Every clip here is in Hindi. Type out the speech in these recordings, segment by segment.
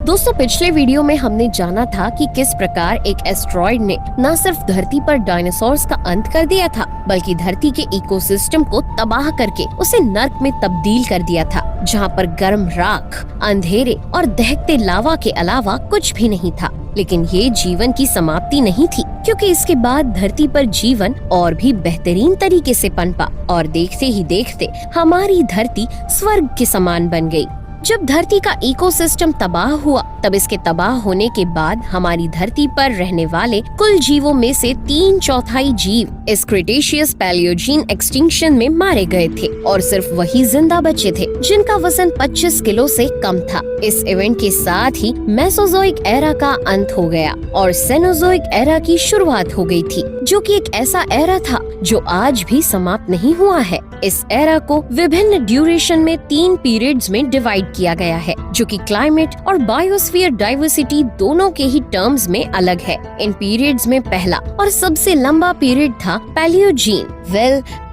दोस्तों, पिछले वीडियो में हमने जाना था कि किस प्रकार एक एस्ट्रॉइड ने न सिर्फ धरती पर डायनासोर्स का अंत कर दिया था, बल्कि धरती के इकोसिस्टम को तबाह करके उसे नर्क में तब्दील कर दिया था, जहां पर गर्म राख, अंधेरे और दहकते लावा के अलावा कुछ भी नहीं था। लेकिन ये जीवन की समाप्ति नहीं थी, क्योंकि इसके बाद धरती पर जीवन और भी बेहतरीन तरीके से पनपा और देखते ही देखते हमारी धरती स्वर्ग के समान बन गई। जब धरती का इकोसिस्टम तबाह हुआ, तब इसके तबाह होने के बाद हमारी धरती पर रहने वाले कुल जीवों में से 3/4 जीव इस क्रिटेशियस पैलियोजीन एक्सटिंक्शन में मारे गए थे और सिर्फ वही जिंदा बचे थे जिनका वजन 25 किलो से कम था। इस इवेंट के साथ ही मेसोजोइक एरा का अंत हो गया और सेनोजोइक एरा की शुरुआत हो गई थी, जो कि एक ऐसा एरा था जो आज भी समाप्त नहीं हुआ है। इस एरा को विभिन्न ड्यूरेशन में 3 पीरियड्स में डिवाइड किया गया है, जो कि क्लाइमेट और बायोस्फीयर डाइवर्सिटी दोनों के ही टर्म्स में अलग है। इन पीरियड्स में पहला और सबसे लंबा पीरियड था पैलियोजीन।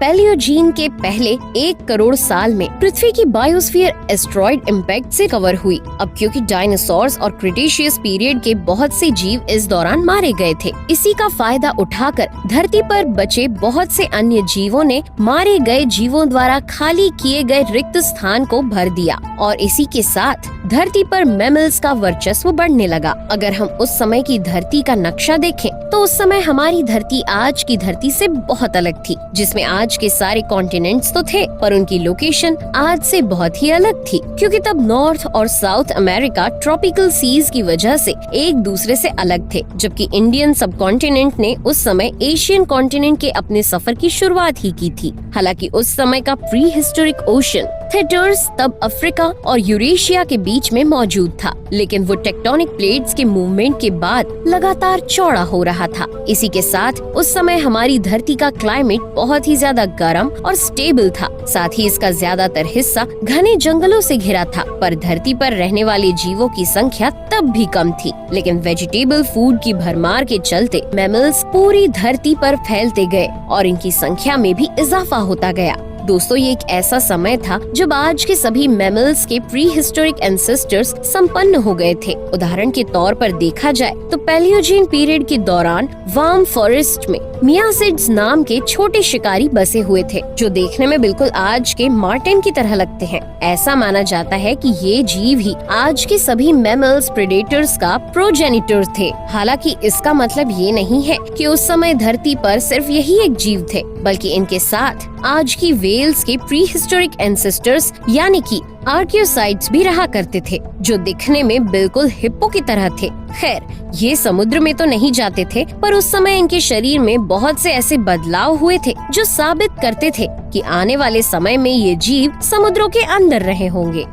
पैलियोजीन के पहले 1 करोड़ साल में पृथ्वी की बायोस्फीयर एस्ट्रॉइड इम्पैक्ट से कवर हुई। अब क्योंकि डायनासोर्स और क्रिटेशियस पीरियड के बहुत से जीव इस दौरान मारे गए थे, इसी का फायदा उठाकर धरती पर बचे बहुत से अन्य जीवों ने मारे गए जीवों द्वारा खाली किए गए रिक्त स्थान को भर दिया और इसी के साथ धरती पर मैमल्स का वर्चस्व बढ़ने लगा। अगर हम उस समय की धरती का नक्शा देखें, तो उस समय हमारी धरती आज की धरती से बहुत अलग थी, जिसमें आज के सारे कॉन्टिनेंट्स तो थे, पर उनकी लोकेशन आज से बहुत ही अलग थी, क्योंकि तब नॉर्थ और साउथ अमेरिका ट्रॉपिकल सीज की वजह से एक दूसरे से अलग थे, जबकि इंडियन सब कॉन्टिनेंट ने उस समय एशियन कॉन्टिनेंट के अपने सफर की शुरुआत ही की थी। हालांकि उस समय का प्री हिस्टोरिक ओशन थेटर्स तब अफ्रीका और यूरेशिया के बीच में मौजूद था, लेकिन वो टेक्टोनिक प्लेट्स के मूवमेंट के बाद लगातार चौड़ा हो रहा था। इसी के साथ उस समय हमारी धरती का क्लाइमेट बहुत ही ज्यादा गर्म और स्टेबल था। साथ ही इसका ज्यादातर हिस्सा घने जंगलों से घिरा था, पर धरती पर रहने वाले जीवों की संख्या तब भी कम थी। लेकिन वेजिटेबल फूड की भरमार के चलते मैमल्स पूरी धरती पर फैलते गए और इनकी संख्या में भी इजाफा होता गया। दोस्तों, ये एक ऐसा समय था जब आज के सभी मैमल्स के प्री हिस्टोरिक एंसेस्टर्स संपन्न हो गए थे। उदाहरण के तौर पर देखा जाए तो पैलियोजीन पीरियड के दौरान वार्म फॉरेस्ट में मियासिड्स नाम के छोटे शिकारी बसे हुए थे, जो देखने में बिल्कुल आज के मार्टिन की तरह लगते हैं। ऐसा माना जाता है कि ये जीव ही आज के सभी मैमल्स प्रेडेटर्स का प्रोजेनिटर थे। हालांकि इसका मतलब ये नहीं है कि उस समय धरती पर सिर्फ यही एक जीव थे, बल्कि इनके साथ आज की वेल्स के प्री हिस्टोरिक एंसेस्टर्स यानी कि आर्कियोसाइट्स भी रहा करते थे, जो दिखने में बिल्कुल हिप्पो की तरह थे। खैर, ये समुद्र में तो नहीं जाते थे, पर उस समय इनके शरीर में बहुत से ऐसे बदलाव हुए थे जो साबित करते थे कि आने वाले समय में ये जीव समुद्रों के अंदर रहे होंगे।